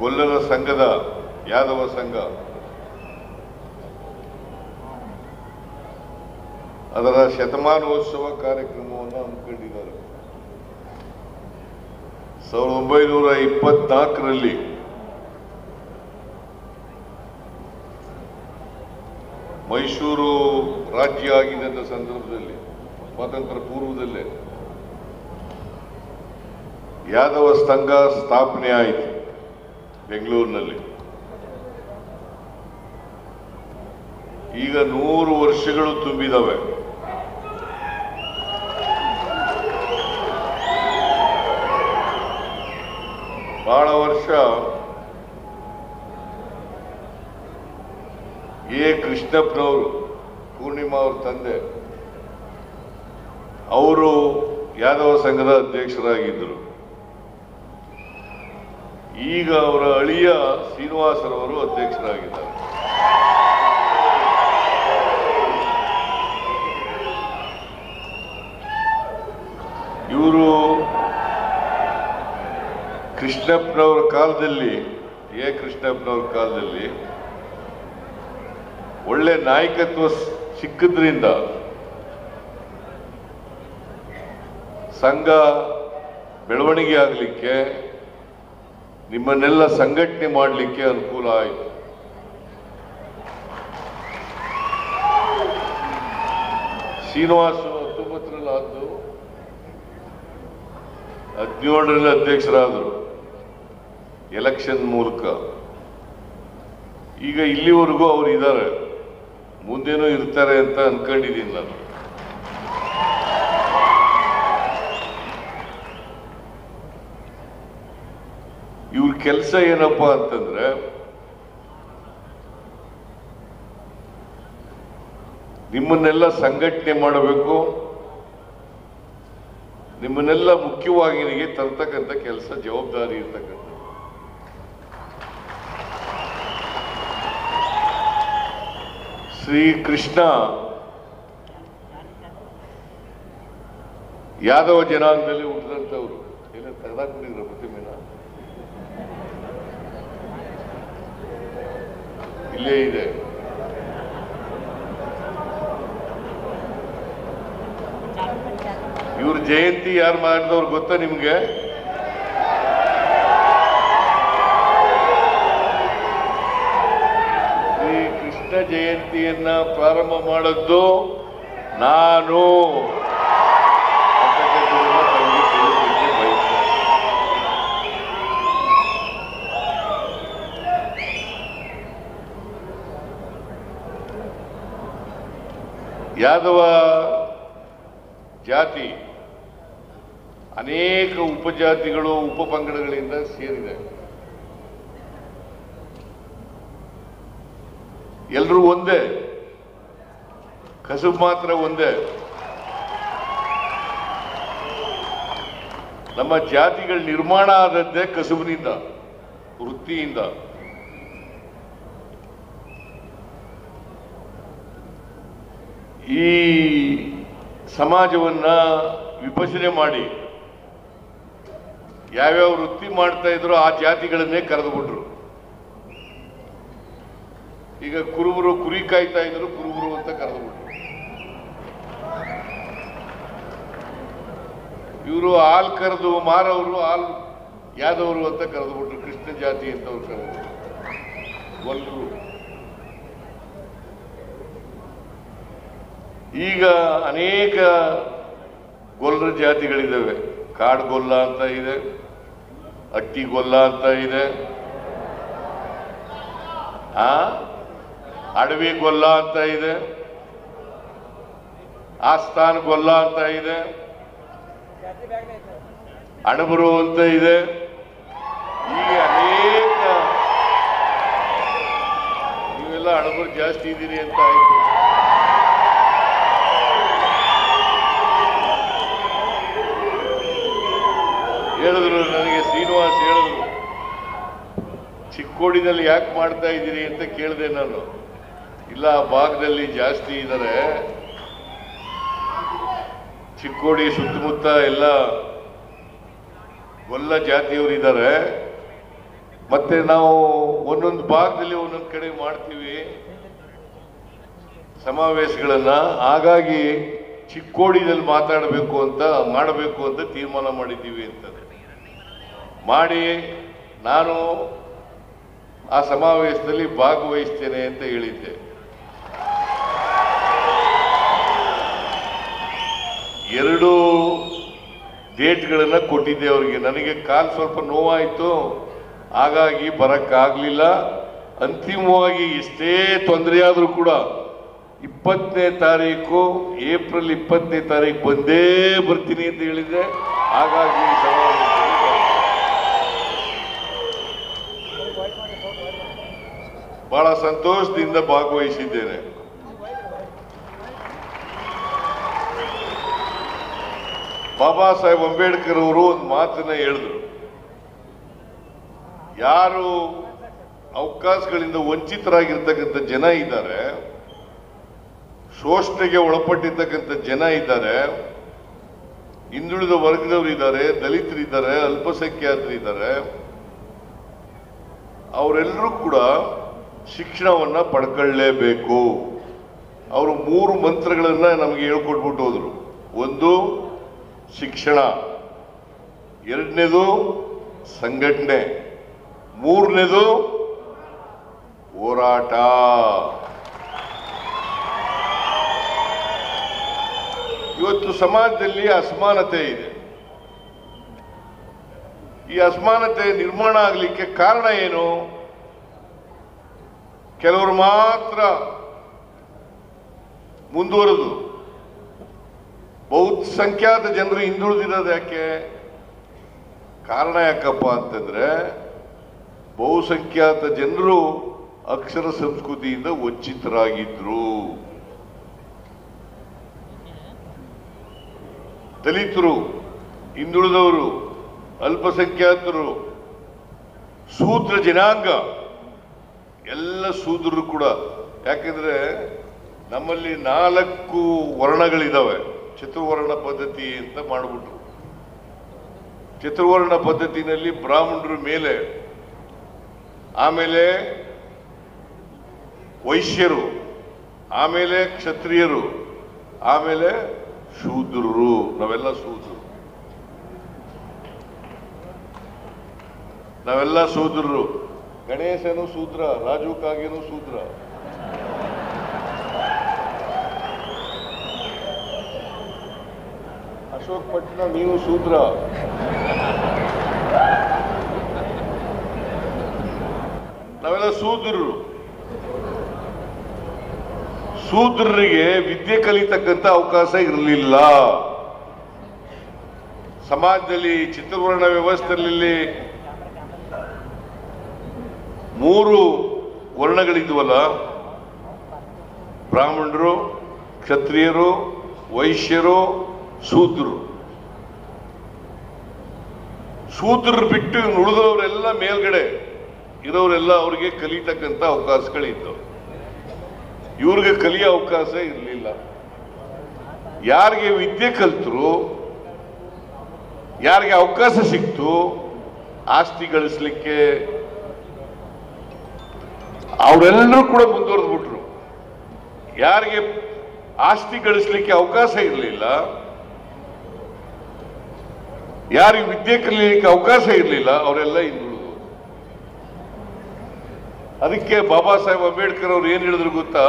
ಗೊಲ್ಲರ ಸಂಘದ ಯಾದವ ಸಂಘ ಅದರ ಶತಮಾನೋತ್ಸವ ಕಾರ್ಯಕ್ರಮವನ್ನು ಹಮ್ಮಿಕೊಂಡಿದ್ದಾರೆ. 1924ರಲ್ಲಿ ಮೈಸೂರು ರಾಜ್ಯ ಆಗಿದ್ದ ಸಂದರ್ಭದಲ್ಲಿ ಸ್ವಾತಂತ್ರ್ಯ ಪೂರ್ವದಲ್ಲೇ ಯಾದವ ಸಂಘ ಸ್ಥಾಪನೆ ಆಯಿತು ಬೆಂಗಳೂರಿನಲ್ಲಿ. ಈಗ 100 ವರ್ಷಗಳು ತುಂಬಿದವೆ. ಬಹಳ ವರ್ಷ ಎ ಕೃಷ್ಣಪ್ಪನವರು, ಪೂರ್ಣಿಮಾ ಅವ್ರ ತಂದೆ, ಅವರು ಯಾದವ ಸಂಘದ ಅಧ್ಯಕ್ಷರಾಗಿದ್ದರು. ಈಗ ಅವರ ಅಳಿಯ ಶ್ರೀನಿವಾಸರವರು ಅಧ್ಯಕ್ಷರಾಗಿದ್ದಾರೆ. ಇವರು ಕೃಷ್ಣಪ್ಪನವರ ಕಾಲದಲ್ಲಿ, ಎ ಕೃಷ್ಣಪ್ಪನವರ ಕಾಲದಲ್ಲಿ ಒಳ್ಳೆ ನಾಯಕತ್ವ ಸಿಕ್ಕಿದ್ರಿಂದ ಸಂಘ ಬೆಳವಣಿಗೆ ಆಗಲಿಕ್ಕೆ, ನಿಮ್ಮನ್ನೆಲ್ಲ ಸಂಘಟನೆ ಮಾಡಲಿಕ್ಕೆ ಅನುಕೂಲ ಆಯಿತು. ಶ್ರೀನಿವಾಸ 19ರಲ್ಲಿ ಆದ್ದು, 17ರಲ್ಲಿ ಅಧ್ಯಕ್ಷರಾದರು ಎಲೆಕ್ಷನ್ ಮೂಲಕ. ಈಗ ಇಲ್ಲಿವರೆಗೂ ಅವರು ಇದ್ದಾರೆ, ಮುಂದೇನೂ ಇರ್ತಾರೆ ಅಂತ ಅನ್ಕೊಂಡಿದ್ದೀನಿ ನಾನು. ಇವ್ರ ಕೆಲಸ ಏನಪ್ಪಾ ಅಂತಂದ್ರೆ, ನಿಮ್ಮನ್ನೆಲ್ಲ ಸಂಘಟನೆ ಮಾಡಬೇಕು, ನಿಮ್ಮನ್ನೆಲ್ಲ ಮುಖ್ಯವಾಹಿನಿಗೆ ತರ್ತಕ್ಕಂಥ ಕೆಲಸ, ಜವಾಬ್ದಾರಿ ಇರ್ತಕ್ಕಂಥ. ಶ್ರೀ ಕೃಷ್ಣ ಯಾದವ ಜನಾಂಗದಲ್ಲಿ ಹುಟ್ಟಿದಂಥವ್ರು. ಎಲ್ಲ ತೆಗೆದಾಕೊಂಡಿದ್ರ ಪ್ರತಿಮೆನ ಇಲ್ಲೇ ಇದೆ. ಇವ್ರ ಜಯಂತಿ ಯಾರು ಮಾಡಿದವ್ರು ಗೊತ್ತಾ ನಿಮ್ಗೆ? ಶ್ರೀ ಕೃಷ್ಣ ಜಯಂತಿಯನ್ನ ಪ್ರಾರಂಭ ಮಾಡದ್ದು ನಾನು. ಯಾದವ ಜಾತಿ ಅನೇಕ ಉಪಜಾತಿಗಳು, ಉಪಪಂಗಡಗಳಿಂದ ಸೇರಿದೆ. ಎಲ್ಲರೂ ಒಂದೇ, ಕಸುಬು ಮಾತ್ರ ಒಂದೇ. ನಮ್ಮ ಜಾತಿಗಳ ನಿರ್ಮಾಣ ಆದದ್ದೇ ಕಸುಬಿನಿಂದ, ವೃತ್ತಿಯಿಂದ. ಈ ಸಮಾಜವನ್ನ ವಿಭಜನೆ ಮಾಡಿ ಯಾವ್ಯಾವ ವೃತ್ತಿ ಮಾಡ್ತಾ ಇದ್ರು ಆ ಜಾತಿಗಳನ್ನೇ ಕರೆದು ಬಿಟ್ರು. ಈಗ ಕುರುಬರು ಕುರಿ ಕಾಯ್ತಾ ಇದ್ರು, ಕುರುಬರು ಅಂತ ಕರೆದು ಬಿಟ್ರು. ಇವರು ಹಾಲು ಕರೆದು ಮಾರವರು ಹಾಲು ಯಾದವರು ಅಂತ ಕರೆದು ಬಿಟ್ರು, ಕೃಷ್ಣ ಜಾತಿ ಅಂತ ಅವ್ರು ಕರೆದು. ಗೊಲ್ಲರು. ಈಗ ಅನೇಕ ಗೊಲ್ಲರ ಜಾತಿಗಳಿದ್ದಾವೆ. ಕಾಡ್ಗೊಲ್ಲ ಅಂತ ಇದೆ, ಅಟ್ಟಿಗೊಲ್ಲ ಅಂತ ಇದೆ, ಅಡವಿ ಗೊಲ್ಲ ಅಂತ ಇದೆ, ಆಸ್ಥಾನ ಗೊಲ್ಲ ಅಂತ ಇದೆ, ಅಣಬರು ಅಂತ ಇದೆ. ಈಗ ಅನೇಕ, ನೀವೆಲ್ಲ ಅಣಬರು ಜಾಸ್ತಿ ಇದ್ದೀರಿ ಅಂತ ಆಯ್ತು. ಹೇಳಿದ್ರು ನನಗೆ, ಶ್ರೀನಿವಾಸ್ ಹೇಳಿದ್ರು, ಚಿಕ್ಕೋಡಿನಲ್ಲಿ ಯಾಕೆ ಮಾಡ್ತಾ ಇದ್ದೀರಿ ಅಂತ ಕೇಳಿದೆ ನಾನು. ಇಲ್ಲ, ಆ ಭಾಗದಲ್ಲಿ ಜಾಸ್ತಿ ಇದ್ದಾರೆ, ಚಿಕ್ಕೋಡಿ ಸುತ್ತಮುತ್ತ ಎಲ್ಲ ಗೊಲ್ಲ ಜಾತಿಯವರು ಇದ್ದಾರೆ, ಮತ್ತೆ ನಾವು ಒಂದೊಂದು ಭಾಗದಲ್ಲಿ ಒಂದೊಂದು ಕಡೆ ಮಾಡ್ತೀವಿ ಸಮಾವೇಶಗಳನ್ನ. ಹಾಗಾಗಿ ಚಿಕ್ಕೋಡಿಯಲ್ಲಿ ಮಾಡಬೇಕು ಅಂತ ತೀರ್ಮಾನ ಮಾಡಿದ್ದೀವಿ ಅಂತ ಮಾಡಿ ನಾನು ಆ ಸಮಾವೇಶದಲ್ಲಿ ಭಾಗವಹಿಸ್ತೇನೆ ಅಂತ ಹೇಳಿದ್ದೆ. ಎರಡು ಡೇಟ್ಗಳನ್ನು ಕೊಟ್ಟಿದ್ದೆ ಅವರಿಗೆ. ನನಗೆ ಕಾಲು ಸ್ವಲ್ಪ ನೋವಾಯಿತು, ಹಾಗಾಗಿ ಬರಕ್ಕಾಗಲಿಲ್ಲ. ಅಂತಿಮವಾಗಿ ಎಷ್ಟೇ ತೊಂದರೆ ಆದರೂ ಕೂಡ 20ನೇ ತಾರೀಕು ಏಪ್ರಿಲ್ 20ನೇ ತಾರೀಕು ಬಂದೇ ಬರ್ತೀನಿ ಅಂತ ಹೇಳಿದ್ದೆ. ಹಾಗಾಗಿ ಬಹಳ ಸಂತೋಷದಿಂದ ಭಾಗವಹಿಸಿದ್ದೇನೆ. ಬಾಬಾ ಸಾಹೇಬ್ ಅಂಬೇಡ್ಕರ್ ಅವರು ಒಂದು ಮಾತನ್ನ ಹೇಳಿದ್ರು, ಯಾರು ಅವಕಾಶಗಳಿಂದ ವಂಚಿತರಾಗಿರ್ತಕ್ಕಂಥ ಜನ ಇದ್ದಾರೆ, ಶೋಷಣೆಗೆ ಒಳಪಟ್ಟಿರ್ತಕ್ಕಂಥ ಜನ ಇದ್ದಾರೆ, ಹಿಂದುಳಿದ ವರ್ಗದವರು ಇದ್ದಾರೆ, ದಲಿತರಿದ್ದಾರೆ, ಅಲ್ಪಸಂಖ್ಯಾತರಿದ್ದಾರೆ, ಅವರೆಲ್ಲರೂ ಕೂಡ ಶಿಕ್ಷಣವನ್ನ ಪಡ್ಕೊಳ್ಳೇಬೇಕು. ಅವರು 3 ಮಂತ್ರಗಳನ್ನ ನಮಗೆ ಹೇಳ್ಕೊಟ್ಬಿಟ್ಟು ಹೋದ್ರು. ಒಂದು ಶಿಕ್ಷಣ, ಎರಡನೇದು ಸಂಘಟನೆ, ಮೂರನೇದು ಹೋರಾಟ. ಇವತ್ತು ಸಮಾಜದಲ್ಲಿ ಅಸಮಾನತೆ ಇದೆ. ಈ ಅಸಮಾನತೆ ನಿರ್ಮಾಣ ಆಗಲಿಕ್ಕೆ ಕಾರಣ ಏನು? ಕೆಲವರು ಮಾತ್ರ ಮುಂದುವರೆದು ಬಹುಸಂಖ್ಯಾತ ಜನರು ಹಿಂದುಳಿದಿರೋದು ಯಾಕೆ? ಕಾರಣ ಯಾಕಪ್ಪ ಅಂತಂದ್ರೆ ಬಹುಸಂಖ್ಯಾತ ಜನರು ಅಕ್ಷರ ಸಂಸ್ಕೃತಿಯಿಂದ ವಂಚಿತರಾಗಿದ್ರು. ದಲಿತರು, ಹಿಂದುಳಿದವರು, ಅಲ್ಪಸಂಖ್ಯಾತರು, ಶೂದ್ರ ಜನಾಂಗ ಎಲ್ಲ ಶೂದ್ರರು ಕೂಡ. ಯಾಕೆಂದ್ರೆ ನಮ್ಮಲ್ಲಿ 4 ವರ್ಣಗಳಿದಾವೆ. ಚತುರ್ವರ್ಣ ಪದ್ಧತಿ ಅಂತ ಮಾಡಿಬಿಟ್ರು. ಚತುರ್ವರ್ಣ ಪದ್ಧತಿನಲ್ಲಿ ಬ್ರಾಹ್ಮಣರ ಮೇಲೆ, ಆಮೇಲೆ ವೈಶ್ಯರು, ಆಮೇಲೆ ಕ್ಷತ್ರಿಯರು, ಆಮೇಲೆ ಶೂದ್ರರು. ನಾವೆಲ್ಲ ಶೂದ್ರರು. ಗಣೇಶನು ಶೂದ್ರ, ರಾಜು ಕಾಗೆನು ಶೂದ್ರ. ಅಶೋಕ್ ಪಟ್ನ ನೀವು ಶೂದ್ರ. ನಾವೆಲ್ಲ ಶೂದ್ರರು. ಶೂದ್ರರಿಗೆ ವಿದ್ಯೆ ಕಲಿತಕ್ಕಂಥ ಅವಕಾಶ ಇರಲಿಲ್ಲ. ಸಮಾಜದಲ್ಲಿ ಚತುರ್ವರ್ಣ ವ್ಯವಸ್ಥೆಯಲ್ಲಿ 3 ವರ್ಣಗಳಿದ್ವಲ್ಲ, ಬ್ರಾಹ್ಮಣರು, ಕ್ಷತ್ರಿಯರು, ವೈಶ್ಯರು, ಶೂದ್ರರು. ಶೂದ್ರರು ಬಿಟ್ಟು ಉಳಿದವರೆಲ್ಲ ಮೇಲ್ಗಡೆ ಇರೋರೆಲ್ಲ ಅವರಿಗೆ ಕಲಿತಕ್ಕಂಥ ಅವಕಾಶಗಳಿತ್ತು. ಇವ್ರಿಗೆ ಕಲಿಯೋ ಅವಕಾಶ ಇರಲಿಲ್ಲ. ಯಾರಿಗೆ ವಿದ್ಯೆ ಕಲಿತರು, ಯಾರಿಗೆ ಅವಕಾಶ ಸಿಕ್ತು ಆಸ್ತಿ ಗಳಿಸ್ಲಿಕ್ಕೆ, ಅವರೆಲ್ಲರೂ ಕೂಡ ಮುಂದುವರೆದು ಬಿಟ್ರು. ಯಾರಿಗೆ ಆಸ್ತಿ ಗಳಿಸ್ಲಿಕ್ಕೆ ಅವಕಾಶ ಇರಲಿಲ್ಲ, ಯಾರಿಗೆ ವಿದ್ಯೆ ಕಲಿಯಲಿಕ್ಕೆ ಅವಕಾಶ ಇರಲಿಲ್ಲ, ಅವರೆಲ್ಲ ಹಿಂದುಳಿದು. ಅದಕ್ಕೆ ಬಾಬಾ ಸಾಹೇಬ್ ಅಂಬೇಡ್ಕರ್ ಅವರು ಏನ್ ಹೇಳಿದ್ರು ಗೊತ್ತಾ?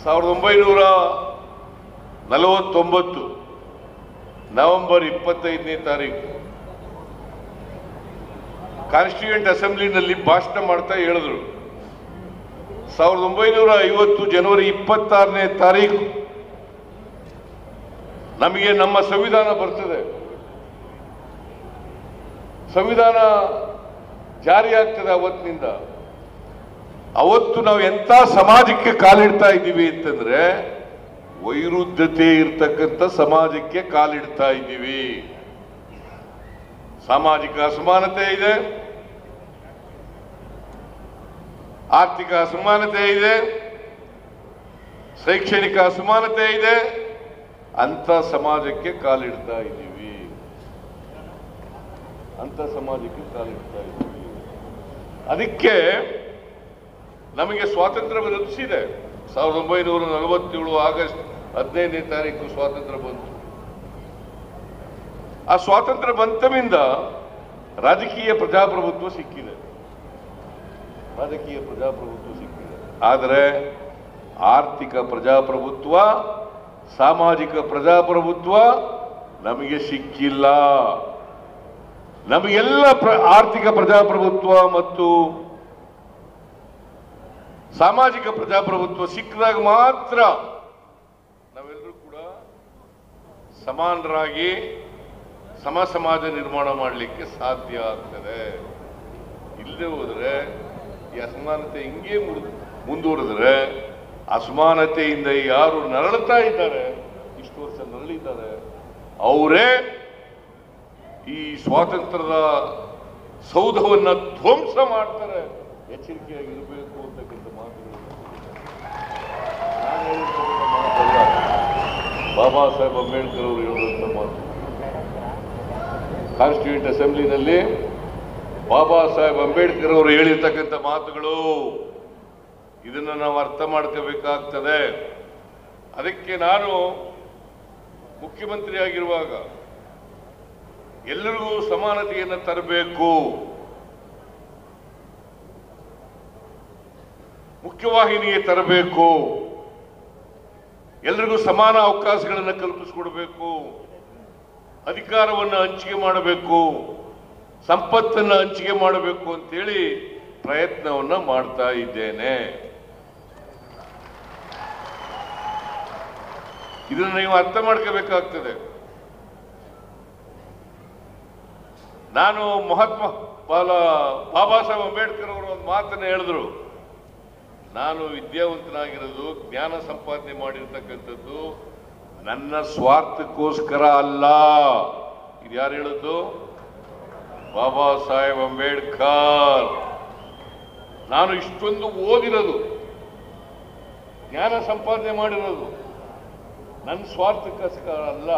1949 ನವೆಂಬರ್ 25ನೇ ತಾರೀಕು ಕಾನ್ಸ್ಟಿಟ್ಯೂಯೆಂಟ್ ಅಸೆಂಬ್ಲಿನಲ್ಲಿ ಭಾಷಣ ಮಾಡ್ತಾ ಹೇಳಿದ್ರು, 1950 ಜನವರಿ 26ನೇ ತಾರೀಕು ನಮಗೆ ನಮ್ಮ ಸಂವಿಧಾನ ಬರ್ತದೆ. ಸಂವಿಧಾನ ಜಾರಿಯಾಗ್ತದೆ ಅವತ್ತಿನಿಂದ. ಅವತ್ತು ನಾವು ಎಂಥ ಸಮಾಜಕ್ಕೆ ಕಾಲಿಡ್ತಾ ಇದ್ದೀವಿ ಅಂತಂದ್ರೆ ವೈರುಧ್ಯತೆ ಇರ್ತಕ್ಕಂಥ ಸಮಾಜಕ್ಕೆ ಕಾಲಿಡ್ತಾ ಇದ್ದೀವಿ. ಸಾಮಾಜಿಕ ಅಸಮಾನತೆ ಇದೆ, ಆರ್ಥಿಕ ಅಸಮಾನತೆ ಇದೆ, ಶೈಕ್ಷಣಿಕ ಅಸಮಾನತೆ ಇದೆ. ಅಂತ ಸಮಾಜಕ್ಕೆ ಕಾಲಿಡ್ತಾ ಇದ್ದೀವಿ. ಅಂತ ಸಮಾಜಕ್ಕೆ ಕಾಲಿಡ್ತಾ ಇದ್ದೀವಿ. ಅದಕ್ಕೆ ನಮಗೆ ಸ್ವಾತಂತ್ರ್ಯ ಲಭಿಸಿದೆ. 1947 ಆಗಸ್ಟ್ 15ನೇ ತಾರೀಕು ಸ್ವಾತಂತ್ರ್ಯ ಬಂತು. ಆ ಸ್ವಾತಂತ್ರ್ಯ ಬಂತಮಿಂದ ರಾಜಕೀಯ ಪ್ರಜಾಪ್ರಭುತ್ವ ಸಿಕ್ಕಿದೆ. ಆದರೆ ಆರ್ಥಿಕ ಪ್ರಜಾಪ್ರಭುತ್ವ, ಸಾಮಾಜಿಕ ಪ್ರಜಾಪ್ರಭುತ್ವ ನಮಗೆ ಸಿಕ್ಕಿಲ್ಲ. ನಮಗೆಲ್ಲ ಆರ್ಥಿಕ ಪ್ರಜಾಪ್ರಭುತ್ವ ಮತ್ತು ಸಾಮಾಜಿಕ ಪ್ರಜಾಪ್ರಭುತ್ವ ಸಿಕ್ಕಿದಾಗ ಮಾತ್ರ ನಾವೆಲ್ಲರೂ ಕೂಡ ಸಮಾನರಾಗಿ ಸಮಾಜ ನಿರ್ಮಾಣ ಮಾಡಲಿಕ್ಕೆ ಸಾಧ್ಯ ಆಗ್ತದೆ. ಇಲ್ಲದೆ ಹೋದರೆ ಈ ಅಸಮಾನತೆ ಹಿಂಗೆ ಮುಂದುವರೆದ್ರೆ, ಅಸಮಾನತೆಯಿಂದ ಯಾರು ನರಳುತ್ತಾ ಇದ್ದಾರೆ, ಇಷ್ಟು ವರ್ಷ ನರಳಿದ್ದಾರೆ, ಅವರೇ ಈ ಸ್ವಾತಂತ್ರ್ಯದ ಸೌಧವನ್ನ ಧ್ವಂಸ ಮಾಡ್ತಾರೆ. ಎಚ್ಚರಿಕೆಯಾಗಿರಬೇಕು ಅಂತಕ್ಕಂಥ ಮಾತುಗಳು ಬಾಬಾ ಸಾಹೇಬ್ ಅಂಬೇಡ್ಕರ್ ಅವರು ಹೇಳುವಂತ ಮಾತು. ಕಾನ್ಸ್ಟಿಟ್ಯೂಂಟ್ ಅಸೆಂಬ್ಲಿನಲ್ಲಿ ಬಾಬಾ ಸಾಹೇಬ್ ಅಂಬೇಡ್ಕರ್ ಅವರು ಹೇಳಿರ್ತಕ್ಕಂಥ ಮಾತುಗಳು. ಇದನ್ನು ನಾವು ಅರ್ಥ ಮಾಡ್ಕೋಬೇಕಾಗ್ತದೆ. ಅದಕ್ಕೆ ನಾನು ಮುಖ್ಯಮಂತ್ರಿ ಆಗಿರುವಾಗ ಎಲ್ಲರಿಗೂ ಸಮಾನತೆಯನ್ನು ತರಬೇಕು, ಮುಖ್ಯವಾಹಿನಿಗೆ ತರಬೇಕು, ಎಲ್ಲರಿಗೂ ಸಮಾನ ಅವಕಾಶಗಳನ್ನು ಕಲ್ಪಿಸಿಕೊಡಬೇಕು, ಅಧಿಕಾರವನ್ನು ಹಂಚಿಕೆ ಮಾಡಬೇಕು, ಸಂಪತ್ತನ್ನು ಹಂಚಿಕೆ ಮಾಡಬೇಕು ಅಂತೇಳಿ ಪ್ರಯತ್ನವನ್ನ ಮಾಡ್ತಾ ಇದ್ದೇನೆ. ಇದನ್ನು ನೀವು ಅರ್ಥ ಮಾಡ್ಕೋಬೇಕಾಗ್ತದೆ. ನಾನು ಬಾಬಾ ಸಾಹೇಬ್ ಅಂಬೇಡ್ಕರ್ ಅವರು ಒಂದು ಮಾತನ್ನು ಹೇಳಿದ್ರು. ನಾನು ವಿದ್ಯಾವಂತನಾಗಿರೋದು, ಜ್ಞಾನ ಸಂಪಾದನೆ ಮಾಡಿರ್ತಕ್ಕಂಥದ್ದು ನನ್ನ ಸ್ವಾರ್ಥಕ್ಕೋಸ್ಕರ ಅಲ್ಲ. ಇದು ಯಾರು ಹೇಳಿದ್ದು? ಬಾಬಾ ಸಾಹೇಬ್ ಅಂಬೇಡ್ಕರ್. ನಾನು ಇಷ್ಟೊಂದು ಓದಿರೋದು, ಜ್ಞಾನ ಸಂಪಾದನೆ ಮಾಡಿರೋದು ನನ್ನ ಸ್ವಾರ್ಥಕ್ಕೋಸ್ಕರ ಅಲ್ಲ.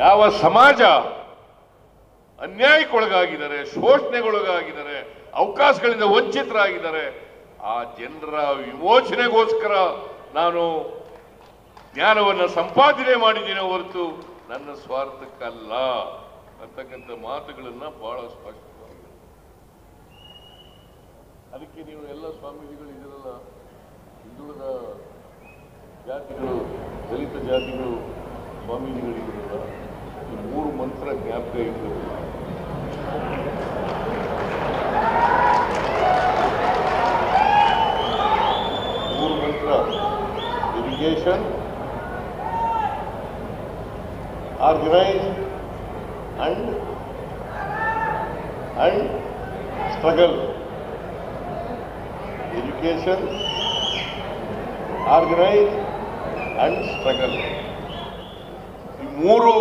ಯಾವ ಸಮಾಜ ಅನ್ಯಾಯಕ್ಕೊಳಗಾಗಿದ್ದಾರೆ, ಶೋಷಣೆಗೊಳಗಾಗಿದ್ದಾರೆ, ಅವಕಾಶಗಳಿಂದ ವಂಚಿತರಾಗಿದ್ದಾರೆ, ಆ ಜನರ ವಿಮೋಚನೆಗೋಸ್ಕರ ನಾನು ಜ್ಞಾನವನ್ನು ಸಂಪಾದನೆ ಮಾಡಿದ್ದೇನೆ ಹೊರತು ನನ್ನ ಸ್ವಾರ್ಥಕ್ಕಲ್ಲ ಅಂತಕ್ಕಂಥ ಮಾತುಗಳನ್ನ ಬಹಳ ಸ್ಪಷ್ಟವಾಗಿ. ಅದಕ್ಕೆ ನೀವು ಎಲ್ಲ ಸ್ವಾಮೀಜಿಗಳು ಇದರಲ್ಲ, ಹಿಂದುಳಿದ ಜಾತಿಗಳು, ದಲಿತ ಜಾತಿಗಳು ಸ್ವಾಮೀಜಿಗಳಿರಲ್ಲ, ಈ 3 ಮಂತ್ರ ಜ್ಞಾಪಕ ಇರ್ತದೆ. Education, organize and struggle. Education, organize and struggle. ಈ 3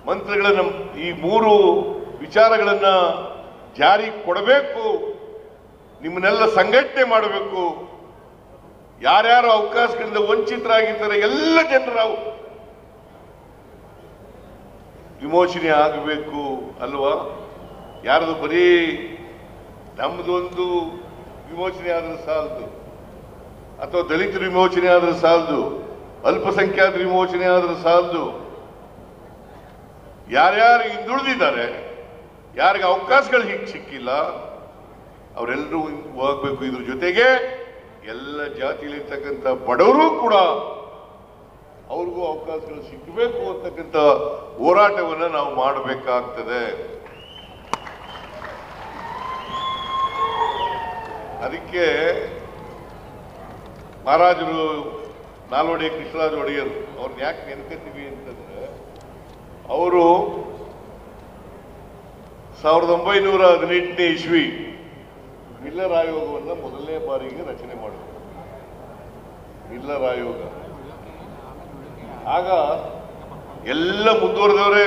ಮಂತ್ರಗಳನ್ನು, ಈ 3 ವಿಚಾರಗಳನ್ನ ಜಾರಿ ಕೊಡಬೇಕು. ನಿಮ್ಮನ್ನೆಲ್ಲ ಸಂಘಟನೆ ಮಾಡಬೇಕು. ಯಾರ್ಯಾರು ಅವಕಾಶಗಳಿಂದ ವಂಚಿತರಾಗಿದ್ದಾರೆ ಎಲ್ಲ ಜನರ ವಿಮೋಚನೆ ಆಗಬೇಕು ಅಲ್ವಾ? ಯಾರದು ಬರೀ ನಮ್ದೊಂದು ವಿಮೋಚನೆ ಆದ್ರೆ ಸಾಲದು, ಅಥವಾ ದಲಿತರ ವಿಮೋಚನೆ ಆದ್ರೆ ಸಾಲದು, ಅಲ್ಪಸಂಖ್ಯಾತರ ವಿಮೋಚನೆ ಆದ್ರೆ ಸಾಲದು. ಯಾರ್ಯಾರು ಹಿಂದುಳಿದಿದ್ದಾರೆ, ಯಾರಿಗೆ ಅವಕಾಶಗಳು ಸಿಕ್ಕಿಲ್ಲ, ಅವರೆಲ್ಲರೂ ಹೋಗ್ಬೇಕು. ಇದ್ರ ಜೊತೆಗೆ ಎಲ್ಲ ಜಾತಿಯಲ್ಲಿರ್ತಕ್ಕಂಥ ಬಡವರು ಕೂಡ ಅವ್ರಿಗೂ ಅವಕಾಶಗಳು ಸಿಗಬೇಕು ಅಂತಕ್ಕಂಥ ಹೋರಾಟವನ್ನು ನಾವು ಮಾಡಬೇಕಾಗ್ತದೆ. ಅದಕ್ಕೆ ಮಹಾರಾಜರು ನಾಲ್ವಡಿ ಕೃಷ್ಣರಾಜ ಒಡೆಯರು ಅವ್ರನ್ನ ಯಾಕೆ ನೆನ್ಕತ್ತೀವಿ ಅಂತಂದ್ರೆ, ಅವರು 1918ನೇ ಇಸ್ವಿ ಮಿಲ್ಲರ್ ಆಯೋಗವನ್ನು ಮೊದಲನೇ ಬಾರಿಗೆ ರಚನೆ ಮಾಡಿದ್ರು. ಮಿಲ್ಲರ್ ಆಯೋಗ ಆಗ ಎಲ್ಲ ಮುಂದುವರೆದವರೇ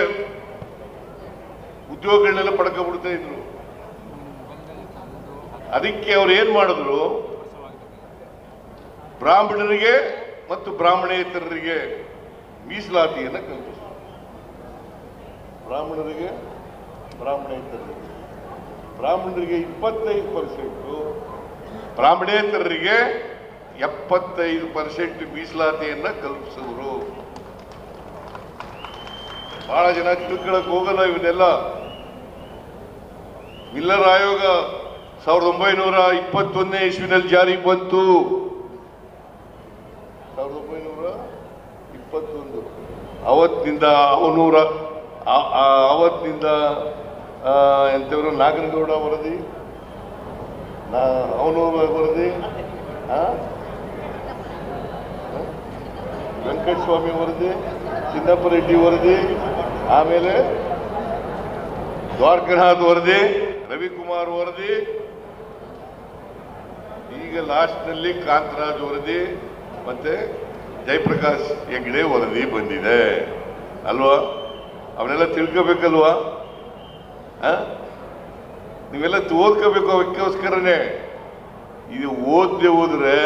ಉದ್ಯೋಗಗಳನ್ನೆಲ್ಲ ಪಡ್ಕೊಂಡ್ಬಿಡ್ತಾ ಇದ್ರು. ಅದಕ್ಕೆ ಅವ್ರು ಏನ್ ಮಾಡಿದ್ರು, ಬ್ರಾಹ್ಮಣರಿಗೆ ಮತ್ತು ಬ್ರಾಹ್ಮಣೇತರರಿಗೆ ಮೀಸಲಾತಿಯನ್ನು ಕಲ್ಪಿಸಿದ್ರು. ಬ್ರಾಹ್ಮಣರಿಗೆ ಬ್ರಾಹ್ಮಣರಿಗೆ 25%, ಬ್ರಾಹ್ಮಣೇತರರಿಗೆ 75% ಮೀಸಲಾತಿಯನ್ನ ಕಲ್ಪಿಸಿದ್ರು. ಬಹಳ ಜನ ತಿಳ್ಕೊಳಕ್ ಹೋಗಲ್ಲ ಇವನ್ನೆಲ್ಲ. ಮಿಲ್ಲರ್ ಆಯೋಗ 1921ನೇ ಇಸ್ವಿನಲ್ಲಿ ಜಾರಿಗೆ ಬಂತು. 1921 ಅವತ್ತಿನಿಂದ ಎಂತವರು ನಾಗನಗೌಡ ವರದಿ, ಅವನೂರ ವರದಿ, ವೆಂಕಟಸ್ವಾಮಿ ವರದಿ, ಚಿನ್ನಪ್ಪ ರೆಡ್ಡಿ ವರದಿ, ಆಮೇಲೆ ದ್ವಾರಕನಾಥ್ ವರದಿ, ರವಿಕುಮಾರ್ ವರದಿ, ಈಗ ಲಾಸ್ಟ್ ನಲ್ಲಿ ಕಾಂತರಾಜ್ ವರದಿ ಮತ್ತೆ ಜಯಪ್ರಕಾಶ್ ಹೆಗ್ಡೆ ವರದಿ ಬಂದಿದೆ ಅಲ್ವಾ? ಅವನ್ನೆಲ್ಲ ತಿಳ್ಕೋಬೇಕಲ್ವಾ? ನೀವೆಲ್ಲ ಓದ್ಕೋಬೇಕು. ಅವಕ್ಕೋಸ್ಕರನೇ ಇದು ಓದದೆ ಹೋದ್ರೆ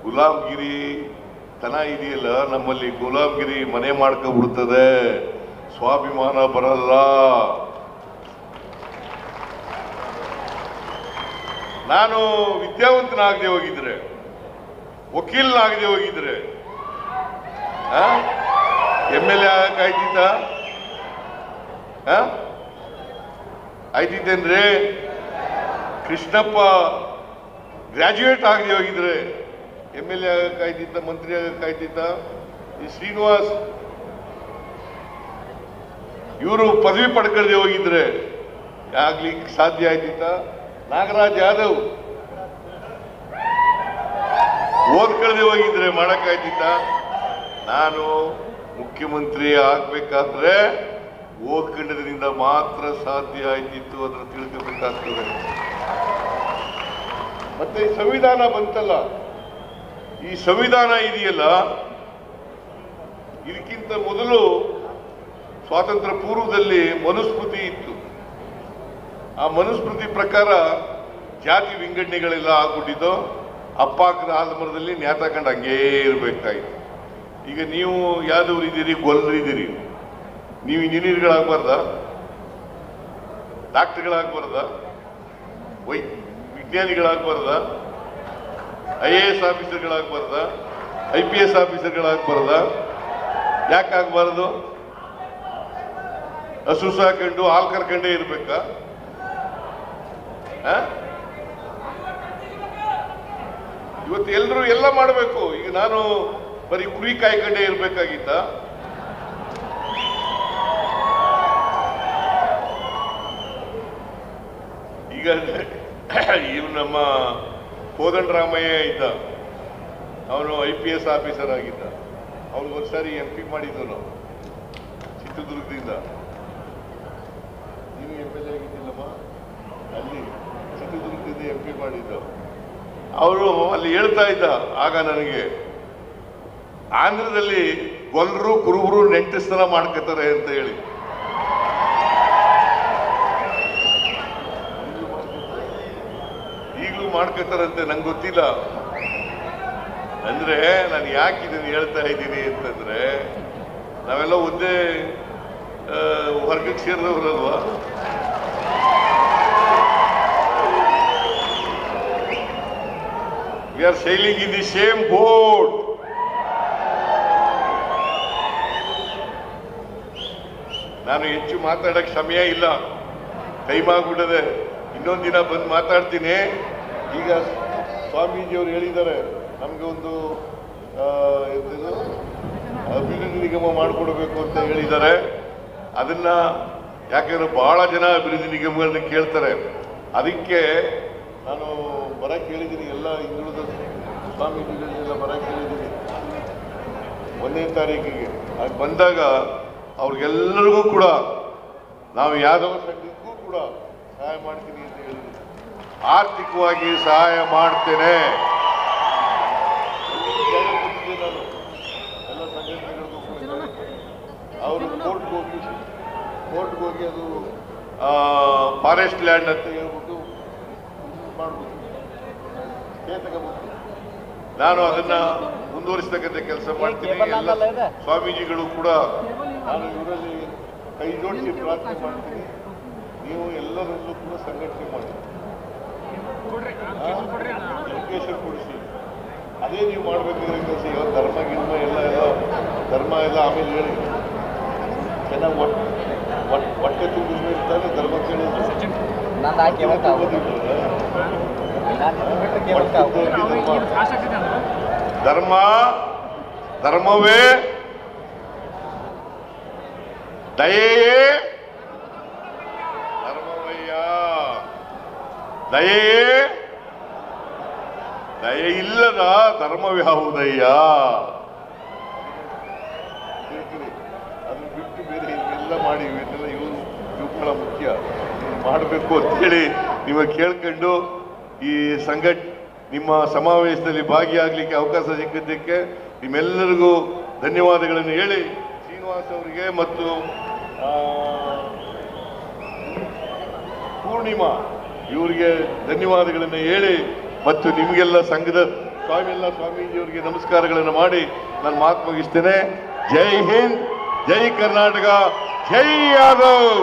ಗುಲಾಮ್ಗಿರಿ ತನ ಇದೆಯಲ್ಲ, ನಮ್ಮಲ್ಲಿ ಗುಲಾಮ್ಗಿರಿ ಮನೆ ಮಾಡ್ಕೊಬಿಡ್ತದೆ, ಸ್ವಾಭಿಮಾನ ಬರಲ್ಲ. ನಾನು ವಿದ್ಯಾವಂತನಾಗದೆ ಹೋಗಿದ್ರೆ, ವಕೀಲನಾಗದೆ ಹೋಗಿದ್ರೆ MLA ಆಗಕ್ಕಾಯ್ತಿತ್ತ? ಆಯ್ತಿದ್ದೇನ್ರಿ? ಕೃಷ್ಣಪ್ಪ ಗ್ರಾಜ್ಯುಯೇಟ್ ಆಗದೆ ಹೋಗಿದ್ರೆ MLA ಆಗಕ್ಕಾಯ್ತಿತ್ತ? ಮಂತ್ರಿ ಆಗಕ್ಕಾಯ್ತಿತ್ತ? ಈ ಶ್ರೀನಿವಾಸ್ ಇವರು ಪದವಿ ಪಡ್ಕೊಳ್ಳದೆ ಹೋಗಿದ್ರೆ ಆಗ್ಲಿಕ್ಕೆ ಸಾಧ್ಯ ಆಯ್ತಿತ್ತ? ನಾಗರಾಜ್ ಯಾದವ್ ಓದ್ಕೊಳ್ಳದೆ ಹೋಗಿದ್ರೆ ಮಾಡಕ್ಕಾಯ್ತಿತ್ತ? ನಾನು ಮುಖ್ಯಮಂತ್ರಿ ಆಗ್ಬೇಕಾದ್ರೆ ಓದ್ಕೊಂಡದ್ರಿಂದ ಮಾತ್ರ ಸಾಧ್ಯ ಆಯ್ತಿತ್ತು. ಅದನ್ನು ತಿಳ್ಕೋಬೇಕಾಗ್ತದೆ. ಮತ್ತೆ ಈ ಸಂವಿಧಾನ ಬಂತಲ್ಲ, ಈ ಸಂವಿಧಾನ ಇದೆಯಲ್ಲ, ಇದಕ್ಕಿಂತ ಮೊದಲು ಸ್ವಾತಂತ್ರ್ಯ ಪೂರ್ವದಲ್ಲಿ ಮನುಸ್ಮೃತಿ ಇತ್ತು. ಆ ಮನುಸ್ಮೃತಿ ಪ್ರಕಾರ ಜಾತಿ ವಿಂಗಡಣೆಗಳೆಲ್ಲ ಆಗ್ಬಿಟ್ಟಿದ್ದು. ಅಪ್ಪಾಕರ ಆಲ್ಮರದಲ್ಲಿ ನೇತಾಕೊಂಡು ಹಂಗೇ ಇರಬೇಕಾಯ್ತು. ಈಗ ನೀವು ಯಾವ್ದವ್ರು ಇದ್ದೀರಿ? ಗೊಲ್ಲರಿದ್ದೀರಿ. ನೀವು ಇಂಜಿನಿಯರ್ಗಳಾಗಬಾರ್ದ? ಡಾಕ್ಟರ್ಗಳಾಗಬಾರ್ದ? ವಿಜ್ಞಾನಿಗಳಾಗಬಾರ್ದ? IAS ಆಫೀಸರ್ಗಳಾಗಬಾರ್ದ? IPS ಆಫೀಸರ್ಗಳಾಗಬಾರ್ದ? ಯಾಕಾಗಬಾರ್ದು? ಹಸು ಸಾಕೊಂಡು ಹಾಲು ಕರ್ಕೊಂಡೇ ಇರ್ಬೇಕಾ? ಇವತ್ತು ಎಲ್ಲರೂ ಎಲ್ಲ ಮಾಡಬೇಕು. ಈಗ ನಾನು ಬರೀ ಕುರಿ ಕಾಯ್ಕೊಂಡೇ ಇರ್ಬೇಕಾಗಿತ್ತ? ಈಗ ಇವ್ ನಮ್ಮ ಕೋದಂಡರಾಮಯ್ಯ ಇದ್ದ, ಅವನು IPS ಆಫೀಸರ್ ಆಗಿದ್ದ. ಅವನಿಗೊಂದ್ಸಾರಿ MP ಮಾಡಿದ್ದು ನಾವು ಚಿತ್ರದುರ್ಗದಿಂದ. ನೀವು MLA ಆಗಿದ್ದಿಲ್ಲಮ್ಮ, ಅಲ್ಲಿ ಚಿತ್ರದುರ್ಗದಿಂದ MP ಮಾಡಿದ್ದು. ಅವರು ಅಲ್ಲಿ ಹೇಳ್ತಾ ಇದ್ದ, ಆಗ ನನಗೆ ಆಂಧ್ರದಲ್ಲಿ ಗೊಲ್ಲರು ಕುರುಬರು ನೆಂಟಸ್ತನ ಮಾಡ್ಕೋತಾರೆ ಅಂತ ಹೇಳಿ. ಈಗಲೂ ಮಾಡ್ಕೋತಾರಂತೆ, ನಂಗೆ ಗೊತ್ತಿಲ್ಲ. ಅಂದ್ರೆ ನಾನು ಯಾಕೆ ಇದನ್ನು ಹೇಳ್ತಾ ಇದ್ದೀನಿ ಅಂತಂದ್ರೆ, ನಾವೆಲ್ಲ ಒಂದೇ ವರ್ಗಕ್ಕೆ ಸೇರಿದವರಲ್ವಾ? We are sailing in the same boat. ನಾನು ಹೆಚ್ಚು ಮಾತಾಡಕ್ಕೆ ಸಮಯ ಇಲ್ಲ, ಟೈಮ್ ಆಗ್ಬಿಟ್ಟದೆ. ಇನ್ನೊಂದು ದಿನ ಬಂದು ಮಾತಾಡ್ತೀನಿ. ಈಗ ಸ್ವಾಮೀಜಿಯವರು ಹೇಳಿದ್ದಾರೆ ನಮ್ಗೆ ಒಂದು ಅಭಿವೃದ್ಧಿ ನಿಗಮ ಮಾಡಿಕೊಡ್ಬೇಕು ಅಂತ ಹೇಳಿದ್ದಾರೆ. ಅದನ್ನ ಯಾಕಂದ್ರೆ ಬಹಳ ಜನ ಅಭಿವೃದ್ಧಿ ನಿಗಮಗಳನ್ನ ಕೇಳ್ತಾರೆ. ಅದಕ್ಕೆ ನಾನು ಬರಕ್ಕೆ ಹೇಳಿದ್ದೀನಿ, ಎಲ್ಲ ಹಿಂದುಳಿದ ಸ್ವಾಮೀಜಿಗಳನ್ನೆಲ್ಲ ಬರಕ್ಕೆ ಹೇಳಿದ್ದೀನಿ 1ನೇ ತಾರೀಕಿಗೆ. ಅದು ಬಂದಾಗ ಅವ್ರಿಗೆಲ್ಲರಿಗೂ ಕೂಡ ನಾವು ಯಾದವ ಸಂಘಕ್ಕೂ ಕೂಡ ಸಹಾಯ ಮಾಡ್ತೀನಿ ಅಂತ ಹೇಳಿದ್ದೀನಿ. ಆರ್ಥಿಕವಾಗಿ ಸಹಾಯ ಮಾಡ್ತೇನೆ. ನಾನು ಎಲ್ಲ ಸಂಘಟನೆಗಳಿಗೂ ಅವರು ಕೋರ್ಟ್ಗೆ ಹೋಗಿ ಅದು ಫಾರೆಸ್ಟ್ ಲ್ಯಾಂಡ್ ಅಂತ ಹೇಳ್ಬಿಟ್ಟು ಮಾಡ್ಬೋದು, ತಗೋಬಹುದು. ನಾನು ಅದನ್ನ ಮುಂದುವರಿಸತಕ್ಕಂಥ ಕೆಲಸ ಮಾಡ್ತೀನಿ. ಎಲ್ಲ ಸ್ವಾಮೀಜಿಗಳು ಕೂಡ ನಾನು ಇವರಲ್ಲಿ ಕೈ ಜೋಡಿಸಿ ಪ್ರಾರ್ಥನೆ ಮಾಡ್ತೀನಿ. ನೀವು ಎಲ್ಲರಲ್ಲೂ ಕೂಡ ಸಂಘಟನೆ ಮಾಡಿ ಲೊಕೇಶನ್ ಕೊಡಿಸಿ, ಅದೇ ನೀವು ಮಾಡಬೇಕಾದ್ರೆ ಕೆಲಸ. ಇವತ್ತು ಧರ್ಮ ಎಲ್ಲ ಆಮೇಲೆ ಹೇಳಿ ಚೆನ್ನಾಗಿ ಹೊಟ್ಟೆ ತುಂಬಿದ ಮೇಲೆ ತಾನೇ ಧರ್ಮ ಕೇಳಿದ್ರು. ಧರ್ಮವೇ ದಯೆಯೇ ಧರ್ಮವಯ್ಯ, ದಯೆ ಇಲ್ಲದ ಧರ್ಮವ್ಯಾವುದಯ್ಯ. ಅದನ್ನ ಬಿಟ್ಟು ಬೇರೆ ಇವೆಲ್ಲ ಮಾಡಿ ಇವುಗಳ ಮುಖ್ಯ ಮಾಡಬೇಕು ಅಂತೇಳಿ ನಿಮಗೆ ಕೇಳ್ಕೊಂಡು ಈ ನಿಮ್ಮ ಸಮಾವೇಶದಲ್ಲಿ ಭಾಗಿಯಾಗಲಿಕ್ಕೆ ಅವಕಾಶ ಸಿಕ್ಕಿದ್ದಕ್ಕೆ ನಿಮ್ಮೆಲ್ಲರಿಗೂ ಧನ್ಯವಾದಗಳನ್ನು ಹೇಳಿ, ಶ್ರೀನಿವಾಸ್ ಅವರಿಗೆ ಮತ್ತು ಪೂರ್ಣಿಮಾ ಇವರಿಗೆ ಧನ್ಯವಾದಗಳನ್ನು ಹೇಳಿ, ಮತ್ತು ನಿಮಗೆಲ್ಲ ಸಂಘದ ಸ್ವಾಮೀಜಿಯವರಿಗೆ ನಮಸ್ಕಾರಗಳನ್ನು ಮಾಡಿ ನಾನು ಮಾತು ಮುಗಿಸ್ತೇನೆ. ಜೈ ಹಿಂದ್, ಜೈ ಕರ್ನಾಟಕ, ಜೈ ಯಾದವ್.